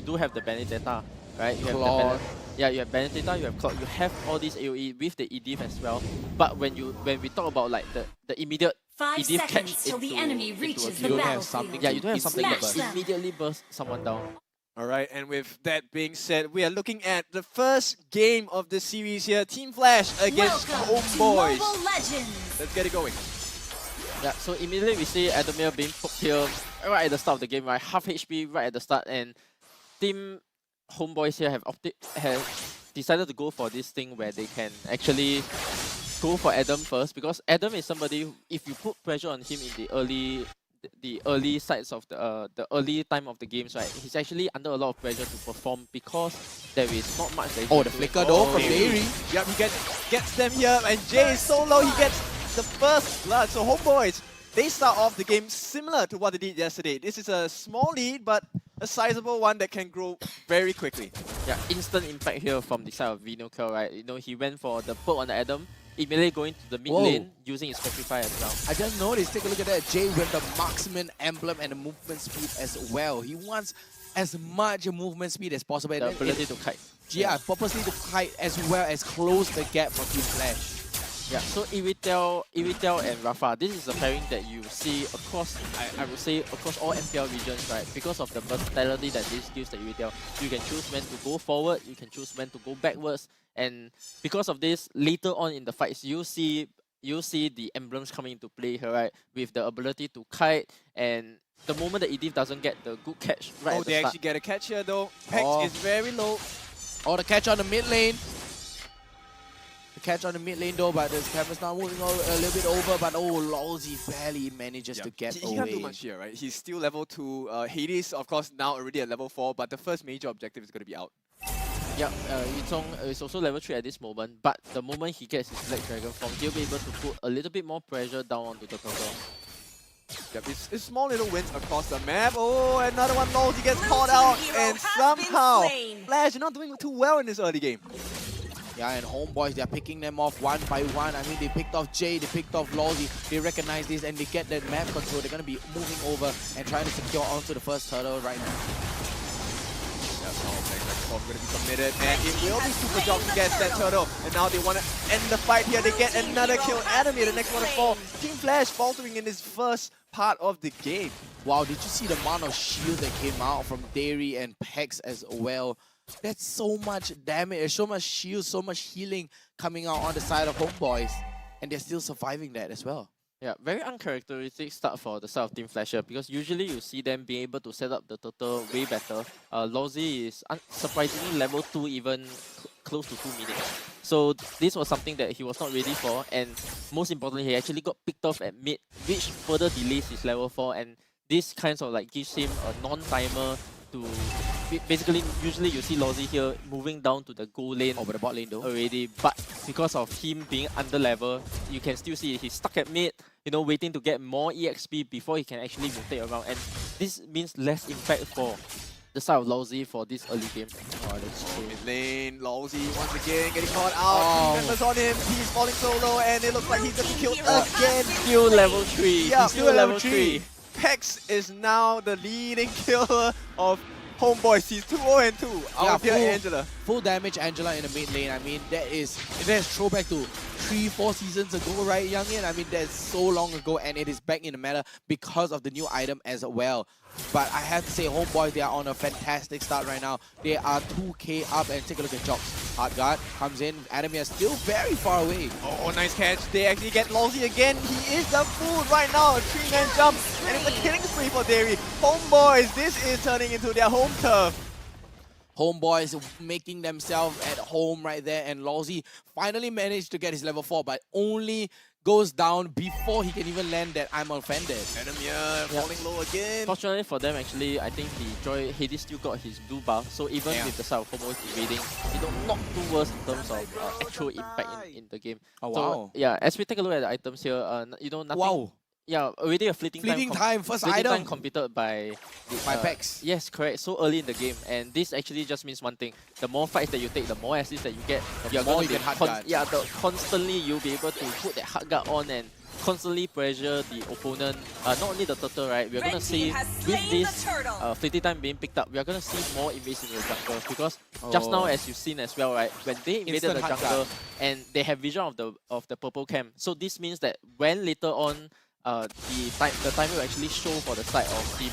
do have the Benedetta, right? You have Claw. you have Benedetta, you have Claw, you have all these AoE with the EDIF as well. But when we talk about like the immediate 5 EDIF catch seconds till into, the enemy into reaches a the kill, You have something battlefield. yeah, you don't have something that Smash them. immediately bursts someone down. Alright, and with that being said, we are looking at the first game of the series here. Team Flash against Welcome to Homebois. Mobile Legends. Let's get it going. Yeah, so immediately we see Adamir being poked here right at the start of the game, right? Half HP right at the start, and Team Homebois here have decided to go for this thing where they can actually go for Adam first, because Adam is somebody who, if you put pressure on him in the early sides of the early time of the games, right, he's actually under a lot of pressure to perform because there is not much that he Oh, can the do. flicker though from Dairy. Dairy. Yep, he gets them here, and Jay is so low, he gets the first blood. So Homebois, they start off the game similar to what they did yesterday. This is a small lead, but a sizable one that can grow very quickly. Yeah, instant impact here from the side of Vino Curl, right? You know, he went for the poke on the Adam, immediately going to the mid lane, using his Petrify as well. I just noticed, take a look at that. Jay with the marksman emblem and the movement speed as well. He wants as much movement speed as possible. The And ability to kite. yeah, purposely to kite as well as close the gap for Team Flash. Yeah, so Iritel and Rafa, this is a pairing that you see across, I would say, across all MPL regions, right? Because of the versatility that this gives the Iritel. You can choose when to go forward, you can choose when to go backwards, and because of this, later on in the fights, you see the emblems coming into play here, right? With the ability to kite, and the moment the EDIF doesn't get the good catch right Oh, at the they start. actually get a catch here though. Pex Oh. is very low. Oh, the catch on the mid lane. The catch on the mid lane though, but this camera's now moving a little bit over, but oh, Lolzy barely manages to get He away. can't do much here, right? He's still level 2. Hades, of course, now already at level 4, but the first major objective is going to be out. Yeah, Yizong is also level 3 at this moment, but the moment he gets his Black Dragon form, he'll be able to put a little bit more pressure down onto the turtle. Yep, it's small little wins across the map. Oh, another one knows he gets Blue caught team out, hero and has somehow been slain. Flash are not doing too well in this early game. Yeah, and Homebois, they're picking them off one by one. I mean, they picked off Jay, they picked off Lolzy. They recognize this and they get that map control. They're going to be moving over and trying to secure onto the first turtle right now. That's how Black going to be committed, and it will be Super Jock who gets that turtle. And now they want to end the fight here. They get another kill. Adam here, the next one to fall. Team Flash faltering in this first part of the game. Wow, did you see the amount of shield that came out from Dairy and Pex as well? That's so much damage, so much shield, so much healing coming out on the side of Homebois. And they're still surviving that as well. Yeah, very uncharacteristic start for the side of Team Flasher, because usually you see them being able to set up the turtle way better. Lolzy is surprisingly level 2, even close to 2 minutes. So this was something that he was not ready for, and most importantly, he actually got picked off at mid, which further delays his level 4, and this kind of like gives him a non-timer to basically. Usually you see Lolzy here moving down to the goal lane Over the bot lane though. already, but because of him being under level, you can still see he's stuck at mid, you know, waiting to get more EXP before he can actually rotate around, and this means less impact for the side of Lolzy for this early game. Oh, that's true. Mid lane, Lolzy once again getting caught out. Three members on him. He's falling solo, and it looks like he's gonna be killed again. Still level 3. Yeah, He's still level 3. Pex is now the leading killer of Homebois. He's 2-0-2. Our dear Angela. Full damage Angela in the mid lane. I mean, that's throwback to 3-4 seasons ago, right, Youngin? I mean, that's so long ago, and it is back in the meta because of the new item as well. But I have to say, Homebois, they are on a fantastic start right now. They are 2k up, and take a look at Jocks. Hard guard comes in. Adamir still very far away. Oh, nice catch. They actually get Lolzy again. He is the food right now. A 3-man jump, and it's a killing spree for Dairy. Homebois, this is turning into their home turf. Homebois making themselves at home right there, and Lolzy finally managed to get his level 4, but only goes down before he can even land that I'm offended. Adamir falling low again. Fortunately for them, actually, I think Hades still got his blue buff, so even with the side of Homebois invading, not too worse in terms of actual impact in the game. Oh, so, wow. yeah, as we take a look at the items here, nothing. Wow. Yeah, already a fleeting time. First fleeting item. time completed by Pex. Yes, correct. So early in the game, and this actually just means one thing: the more fights that you take, the more assists that you get, The more you can hard guard. constantly you'll be able to put that hard guard on and constantly pressure the opponent, not only the turtle, right? We're gonna see with this fleeting time being picked up, we are gonna see more invades in the jungle because just now, as you've seen as well, right? When they invaded Instant the hard jungle and they have vision of the purple camp, so this means that when later on the time will actually show for the side of team.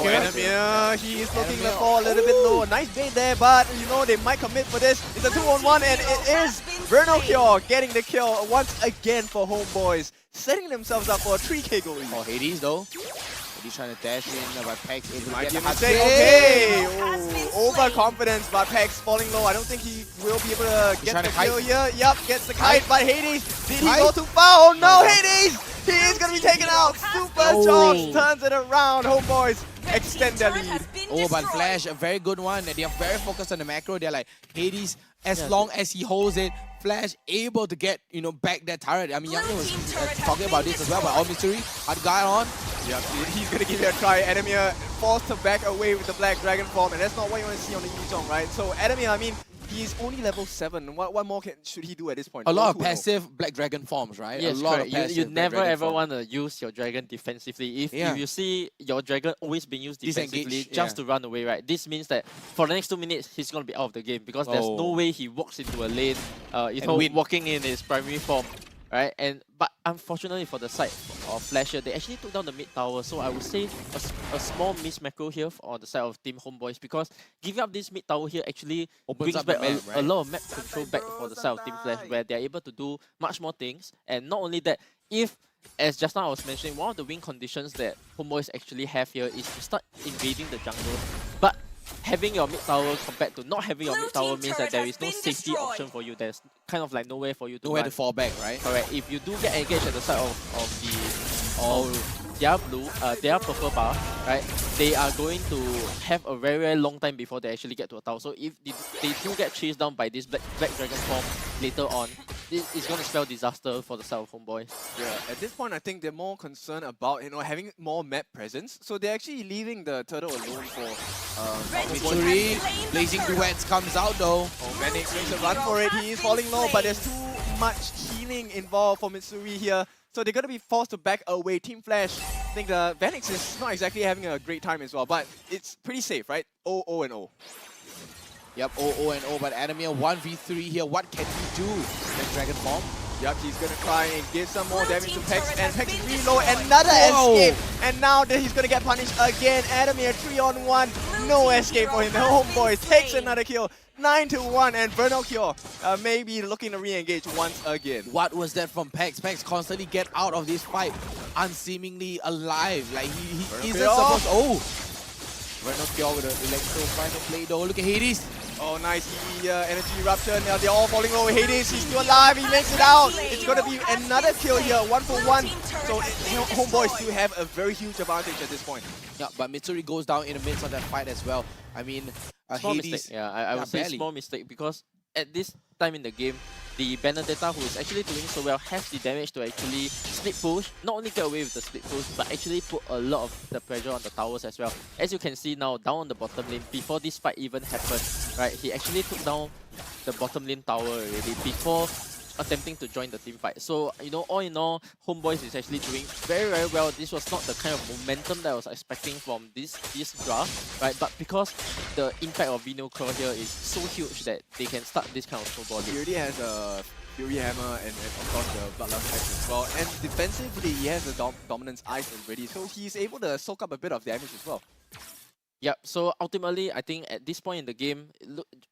Enemy, he is looking the fall a little bit low. Nice bait there, but you know they might commit for this. It's a 2-on-1 and it is Vernocure getting the kill once again for Homebois, setting themselves up for a 3k goal lead. Oh, Hades though. Hades trying to dash in, but Pex able to Might get be the a hard mistake. hit. Okay, overconfidence, but Pex falling low. I don't think he will be able to get trying the to kite. kill here. Yep, gets the kite, but Hades, did he Kite? go too far? Oh no, Hades! He is gonna be taken out. Super Jobs turns it around. Homebois extend their lead. Oh, but Flash, a very good one. They are very focused on the macro. They're like, Hades, as long as he holds it, Flash able to get, back that turret. I mean, Yang was talking about this as well, but all mystery, hard guy on. Yep, he's gonna give it a try. Enemy forced to back away with the Black Dragon form, and that's not what you want to see on the Yuzhong, right? So Enemy, I mean, he's only level 7. What more should he do at this point? A lot of 2-0. passive Black Dragon forms, right? Yes, a lot correct. of passive You Black never Dragon ever form. want to use your dragon defensively. If you see your dragon always being used defensively Disengage, just to run away, right? This means that for the next 2 minutes he's gonna be out of the game because there's no way he walks into a lane, win. walking in his primary form, right? But unfortunately for the side of Flasher, they actually took down the mid tower. So I would say a small miss macro here on the side of Team Homebois because giving up this mid tower here actually Opens brings up the back map, a right? lot of map control back for the side of Team Flash, where they're able to do much more things. And not only that, as just now I was mentioning, one of the win conditions that Homebois actually have here is to start invading the jungle. But having your mid tower compared to not having your mid tower means that there is no safety option for you. There's kind of like nowhere for you to Nowhere run. to fall back, right? Correct. If you do get engaged at the side of their blue, their purple bar, right, they are going to have a very, very long time before they actually get to a tower. So if they do get chased down by this Black Dragon form later on, it's going to spell disaster for the side of Homebois. Yeah, at this point, I think they're more concerned about having more map presence. So they're actually leaving the turtle alone for Mitsuri, Blazing Duets comes out though. Oh, Manix makes a run for it. He is falling low, but there's too much healing involved for Mitsuri here. So they're going to be forced to back away. Team Flash, I think the Vanix is not exactly having a great time as well, but it's pretty safe, right? 0-0-0. Yep, 0-0-0, but Adamir 1v3 here. What can he do? That Dragon form. Yep, he's going to try and give some more damage to Pex, and Pex is really low. Another Whoa. escape, and now he's going to get punished again. Adamir 3-on-1, no escape for him. The Homeboy takes another kill. 9-1, and Vernocure maybe looking to re-engage once again. What was that from Pex? Pex constantly get out of this fight unseemingly alive. Like he isn't supposed. Oh, Vernocure with an electro final play though. Look at Hades. Oh, nice energy eruption. Now they're all falling low. Hades, he's still alive. He makes it out. It's going to be another kill here, 1-for-1. So Homeboys do have a very huge advantage at this point. Yeah, but Mitsuri goes down in the midst of that fight as well. I mean, Small Hades. mistake. Yeah, I would say barely. small mistake because at this time in the game, the Benedetta, who is actually doing so well, has the damage to actually split push. Not only get away with the split push, but actually put a lot of the pressure on the towers as well. As you can see now, down on the bottom lane, before this fight even happened, right, he actually took down the bottom lane tower already before attempting to join the team fight. So, all in all, Homebois is actually doing very, very well. This was not the kind of momentum that I was expecting from this draft, right? But because the impact of Vernocure here is so huge that they can start this kind of snowball He lead. already has a Fury Hammer and of course the Bloodlust Axe as well. And defensively, he has the Dominance Ice already, so he's able to soak up a bit of damage as well. Yep, so ultimately, I think at this point in the game,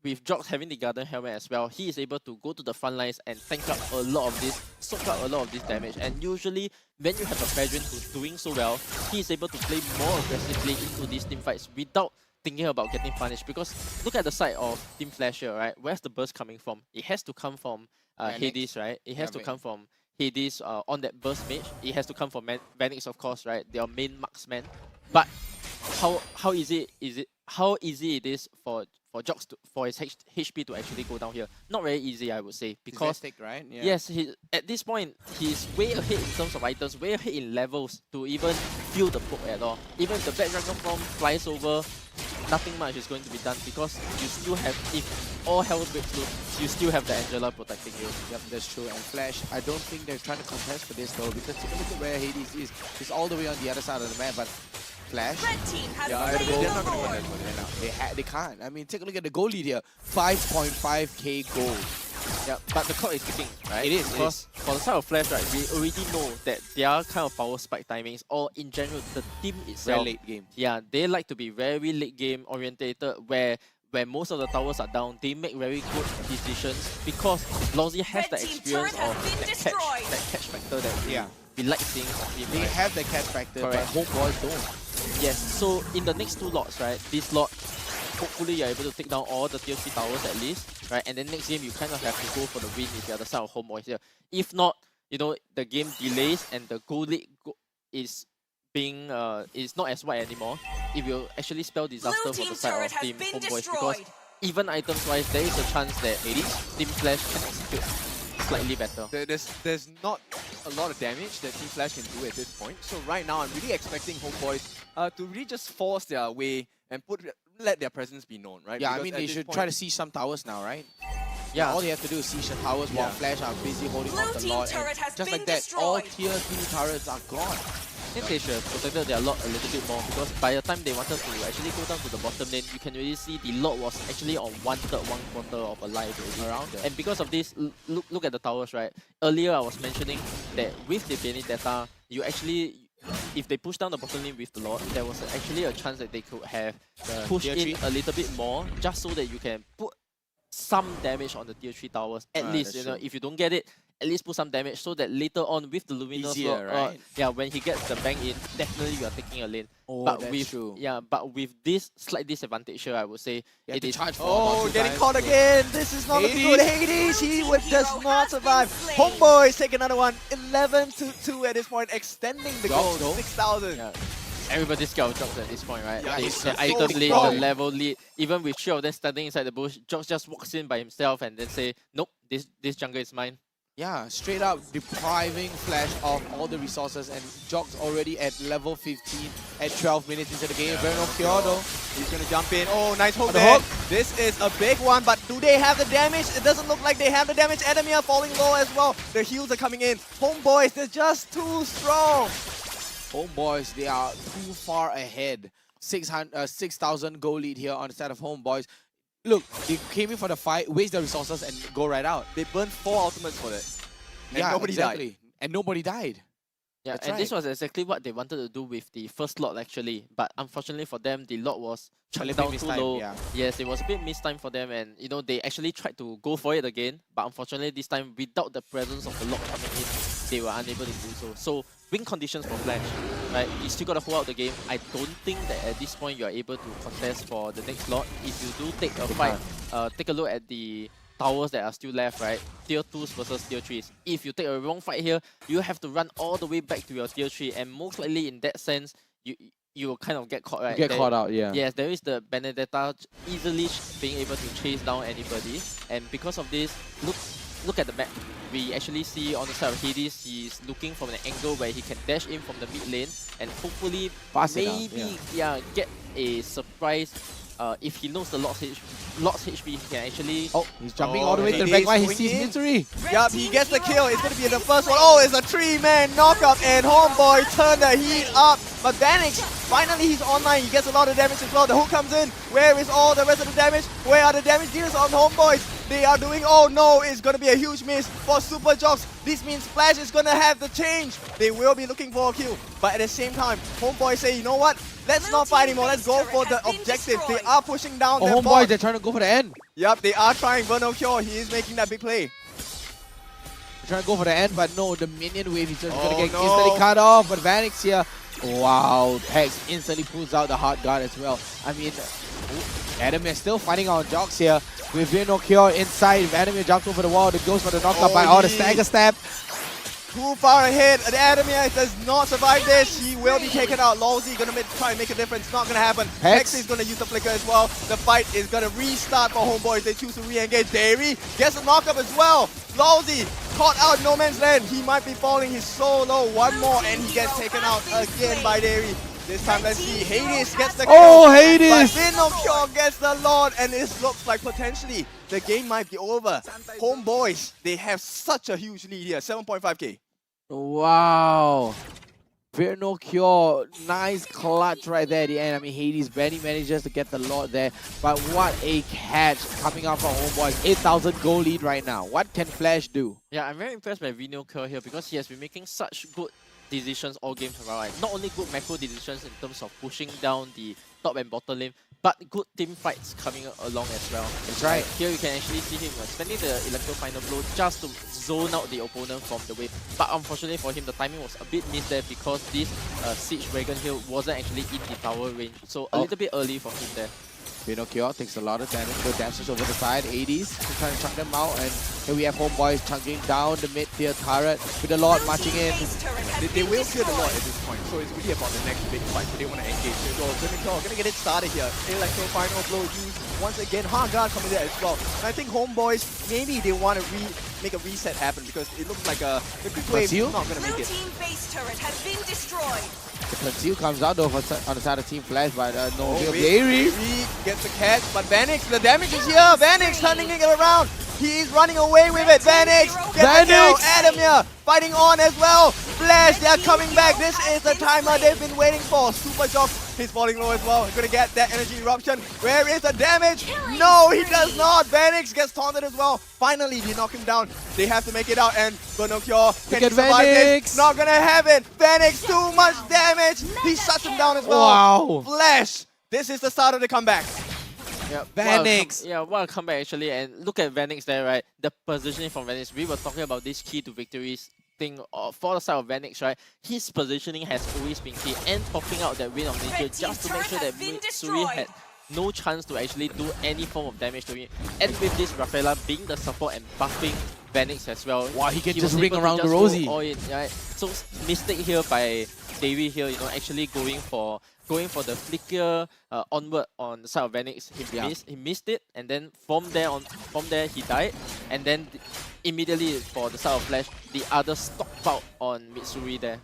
with Jox having the Garden Helmet as well, he is able to go to the front lines and tank up a lot of this, soak up a lot of this damage. And usually, when you have a Fedrin who's doing so well, he is able to play more aggressively into these team fights without thinking about getting punished. Because look at the side of Team Flash here, right? Where's the burst coming from? It has to come from Hades, right? It has to come from Hades on that burst mage. It has to come from Vanix, of course, right? Their main marksman. But how easy it is for Jox for his HP to actually go down here? Not very easy, I would say, because Vestic, right? Yeah. yes, at this point he's way ahead in terms of items, way ahead in levels to even feel the poke at all. Even if the Black Dragon form flies over, nothing much is going to be done because you still have, if all hell breaks loose, you still have the Angela protecting you. Yep, that's true. And Flash, I don't think they're trying to contest for this though, because take a look at where Hades is. He's all the way on the other side of the map, but Flash, Red team has Yeah, laid they're the not gonna board. contest for this. they can't. I mean, take a look at the goal lead here. 5.5k gold. Yeah, but the clock is ticking, right? It is, it Because for the side of Flash, right, we already know that their kind of power spike timings, or in general, the team Very itself, late game. yeah, they like to be very late game orientated, where most of the towers are down, they make very good decisions because Lousy has Red the team experience turret has of been destroyed. that catch factor that Yeah. we like seeing from team. They right? have the catch factor, Correct. but Homebois don't. Yes, so in the next 2 lots, right, this lot, hopefully you're able to take down all the tier 3 towers at least, right, and then next game you kind of have to go for the win if you're the side of Homebois here. If not, you know, the game delays and the goal lead is being is not as wide anymore, it will actually spell disaster Blue for the team's side turret of has Team been Homebois destroyed. because even items wise, there is a chance that Team Flash can execute slightly better. There's not a lot of damage that Team Flash can do at this point. So right now, I'm really expecting Homebois to really just force their way and let their presence be known, right? Yeah, I Because mean, at they this should point- try to see some towers now, right? Yeah, All they have to do is see some towers while Yeah. Flash are busy holding Blue off the team lot. turret And has just been like that, all destroyed. tier 3 turrets are gone. I think they should have protected their lot a little bit more because by the time they wanted to actually go down to the bottom lane, you can really see the lot was actually on 1/3, 1/4 of a life already. Around there. And because of this, look at the towers, right? Earlier I was mentioning that with the Benedetta, you actually, if they push down the bottom lane with the lot, there was actually a chance that they could have pushed tier in 3? a little bit more just so that you can put some damage on the tier 3 towers. At Right, least, that's you know, true. if you don't get it, at least put some damage so that later on with the Luminous Easier, lot, right? yeah, when he gets the bang in, definitely you are taking a lane. Oh, But that's with true. but with this slight disadvantage here, I would say You have it to is charge for Oh, about 2 getting times. caught again. This is not looking good. Hades, he Blue team does hero not has been survive. slain. Homeboys take another one. 11-2 at this point, extending the Dogs goal though. to 6,000. yeah. Everybody's scared of Jocks at this point, right? Yeah, They- he's the so item lead, the strong. level lead, even with 3 of them standing inside the bush, Jocks just walks in by himself and then say, nope, this jungle is mine. Yeah, straight up depriving Flash of all the resources, and Jock's already at level 15 at 12 minutes into the game. Very no cure though. He's gonna jump in. Oh, nice hook On the there. hook. This is a big one, but do they have the damage? It doesn't look like they have the damage. Enemy are falling low as well. The heals are coming in. Homeboys, they're just too strong. Homeboys, they are too far ahead. 6,000 goal lead here on the side of Homeboys. Look, they came in for the fight, waste their resources, and go right out. They burned 4 ultimates for it. And Yeah, nobody died. exactly. And nobody died. Yeah, That's and this right. was exactly what they wanted to do with the first lot actually, but unfortunately for them, the lot was A chucked little down bit too mistimed, low. yeah. Yes, it was a bit mistimed for them, and you know they actually tried to go for it again, but unfortunately this time without the presence of the lot coming in, they were unable to do so. So win conditions for Flash, right? You still gotta hold out the game. I don't think that at this point you are able to contest for the next lot. If you do take a fight, take a look at the towers that are still left, right? Tier 2s versus tier 3s. If you take a wrong fight here, you have to run all the way back to your tier 3, and most likely in that sense, you will kind of get caught, right? Get caught out, yeah. Yes, there is the Benedetta easily being able to chase down anybody, and because of this, look at the map. We actually see on the side of Hades, he's looking from an angle where he can dash in from the mid lane and hopefully Pass it out, maybe get a surprise. If he knows the Lord's HP, he can actually. Oh, he's jumping Oh, all the way to the he back is line. He going sees in. Misery. Red Yup, he team gets the hero kill. It's has gonna be the been first one. slain. Oh, it's a 3-man knockup, and Homeboy turned the heat up. But Vanix, finally he's online. He gets a lot of damage as well. The hook comes in. Where is all the rest of the damage? Where are the damage dealers on Homeboys? They are doing, oh no, it's gonna be a huge miss for Super Jocks. This means Flash is gonna have the change. They will be looking for a kill. But at the same time, Homeboy say, you know what? Let's Blue not fight team anymore. Let's go base for turret the has been objective. They destroyed. are pushing down Oh, their Homeboys, bot. they're trying to go for the end. Yup, they are trying Verno Cure. He is making that big play. They're trying to go for the end, but no, the minion wave is just Oh, gonna get no. instantly cut off. But Vanix here, wow, Hex instantly pulls out the hard guard as well. I mean, Adam is still fighting on Jocks here. With no cure inside, Vladimir jumps over the wall. It goes for the knockup Oh, by all the he- stagger step. Too far ahead. The Adamir does not survive this. He will be taken out. Lawsy gonna try and make a difference. Not gonna happen. Hex. Hex is gonna use the flicker as well. The fight is gonna restart for Homeboys. They choose to re-engage. Dairy gets a knockup as well. Lawsy caught out no man's land. He might be falling. He's so low. One more and he gets taken out again by Dairy. This time, let's see. Hades gets the kill. Oh, Hades! But Vinocure gets the Lord, and it looks like potentially the game might be over. Homeboys, they have such a huge lead here, 7.5k. Wow. Fear no cure. Nice clutch right there at the end. I mean, Hades barely manages to get the Lord there. But what a catch coming out from Homeboys. 8,000 goal lead right now. What can Flash do? Yeah, I'm very impressed by Vino Kerr here because he has been making such good decisions all games around. Right? Not only good macro decisions in terms of pushing down the top and bottom lane, but good team fights coming along as well. That's right. Here you can actually see him spending the electro final blow just to zone out the opponent from the wave. But unfortunately for him, the timing was a bit missed there because this Siege Dragon Hill wasn't actually in the tower range. So a little bit early for him there. Vinocure takes a lot of damage, good dashes over the side. 80s to try and chunk them out, and here we have Homeboys chunking down the mid-tier turret with the Lord marching in. They will clear the Lord at this point, so it's really about the next big fight. So they want to engage. So Vinocure gonna get it started here. Electro final blow used once again. Hard guard coming there as well. And I think Homeboys, maybe they want to make a reset happen because it looks like the quick wave is not gonna make it. Blue team base turret has been destroyed. The conceal comes out though on the side of Team Flash, but no Oh, Gary. gets the catch, but Vanix, the damage is here. Vanix turning it around. He's running away with it. Vanix gets the kill. Adam here fighting on as well. Flash, they are coming back. This is the timer they've been waiting for. Super Jock, he's falling low as well. Gonna get that energy eruption. Where is the damage? No, he does not. Vanix gets taunted as well. Finally, they knock him down. They have to make it out, and Vinocure can he survive this? Not gonna have it. Vanix, too much damage. He shuts him down as well. Wow. Flash, this is the start of the comeback. Yeah, Vanix. What a comeback actually, and look at Vanix there, right? The positioning from Vanix. We were talking about this key to victories thing for the side of Vanix, right? His positioning has always been key, and popping out that Wind of Nature just to make sure that Mitsuri had no chance to actually do any form of damage to him. And with this Rafaela being the support and buffing Vanix as well. Wow, he can was just ring able to around the go Rosie. all in, right? So mistake here by Davey here, actually going for the flicker onward on the side of Vanix. He missed it, and then from there he died, and then immediately for the side of Flash, the other stocked out on Mitsuri there.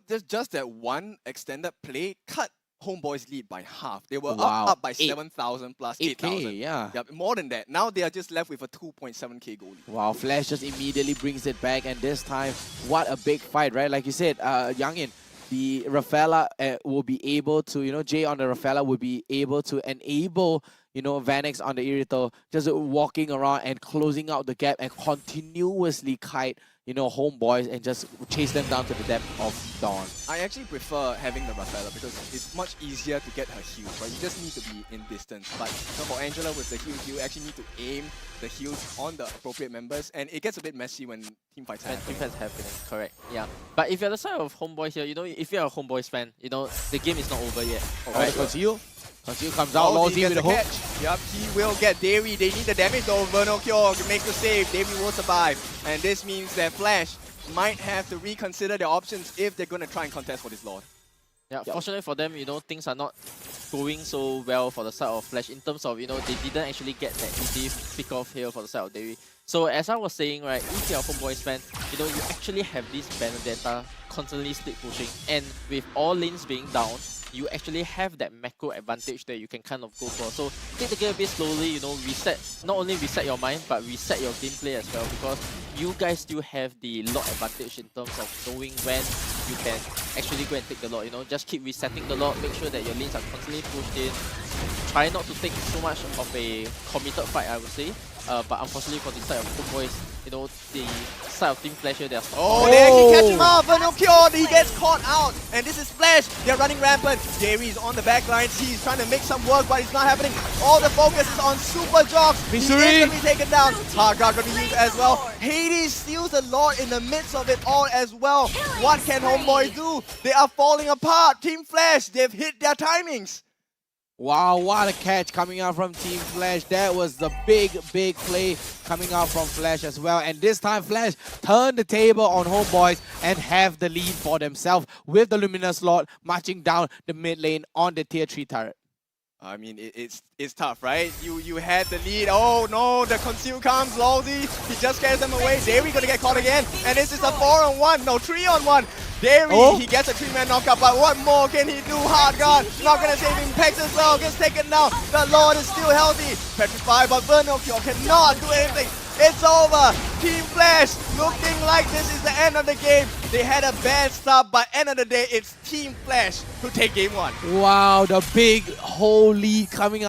There's just that one extended play cut Homeboys lead by half. They were Wow. up by 7,000 plus 8,000. 8K, yeah. Yep, more than that. Now they are just left with a 2.7k goal lead. Wow, Flash just immediately brings it back, and this time, what a big fight, right? Like you said, Youngin, the Rafaela will be able to, Jay on the Rafaela will be able to enable, Vanix on the Irithel, just walking around and closing out the gap and continuously kite, Homeboys and just chase them down to the depth of dawn. I actually prefer having the Rafaela because it's much easier to get her heals, right? You just need to be in distance. But for Angela with the heals, you actually need to aim the heals on the appropriate members, and it gets a bit messy when team fights happen. Team fights happening, correct. Yeah. But if you're the side of Homeboys here, if you're a Homeboys fan, the game is not over yet. Alright, Conceal comes out, Lawsy with the hook. Yep, he will get Davey. They need the damage though. Vinocure makes the save. Davey will survive. And this means that Flash might have to reconsider their options if they're going to try and contest for this Lord. Yeah, fortunately for them, things are not going so well for the side of Flash in terms of, they didn't actually get that easy pick off here for the side of Davey. So as I was saying, right, if you're a Homeboys fan, you actually have this Benedetta constantly stick pushing, and with all lanes being down, you actually have that macro advantage that you can kind of go for. So take the game a bit slowly, not only reset your mind, but reset your gameplay as well, because you guys still have the lot advantage in terms of knowing when you can actually go and take the lot, just keep resetting the lot, make sure that your lanes are constantly pushed in. Try not to take so much of a committed fight, I would say. But unfortunately for the side of Homeboys, the side of Team Flash here, they're they actually catch him out. Vinocure, he gets caught out. And this is Flash. They're running rampant. Jerry's on the back lines. He's trying to make some work, but it's not happening. All the focus is on Super Jocks. He's going to be taken down. Hardguard going to be used as well. Hades steals a lot in the midst of it all as well. What can Homeboys do? They are falling apart. Team Flash, they've hit their timings. Wow, what a catch coming out from Team Flash. That was the big play coming out from Flash as well. And this time Flash turned the table on Homeboys and have the lead for themselves with the Luminous Lord marching down the mid lane on the tier 3 turret. I mean, it's tough, right? You had the lead. Oh no, the conceal comes, Lawsy. He just scares them away. Davey gonna get caught again. And this is a 4-on-1, no 3-on-1. Dairy, Oh. he gets a 3-man knockout, but what more can he do? Hard guard, not gonna save him. Pex as well, gets taken down. The Lord is still healthy. Petrified, but Vernal Cure cannot do anything. It's over. Team Flash looking like this is the end of the game. They had a bad start, but end of the day, it's Team Flash who take game 1. Wow, the big whole lead coming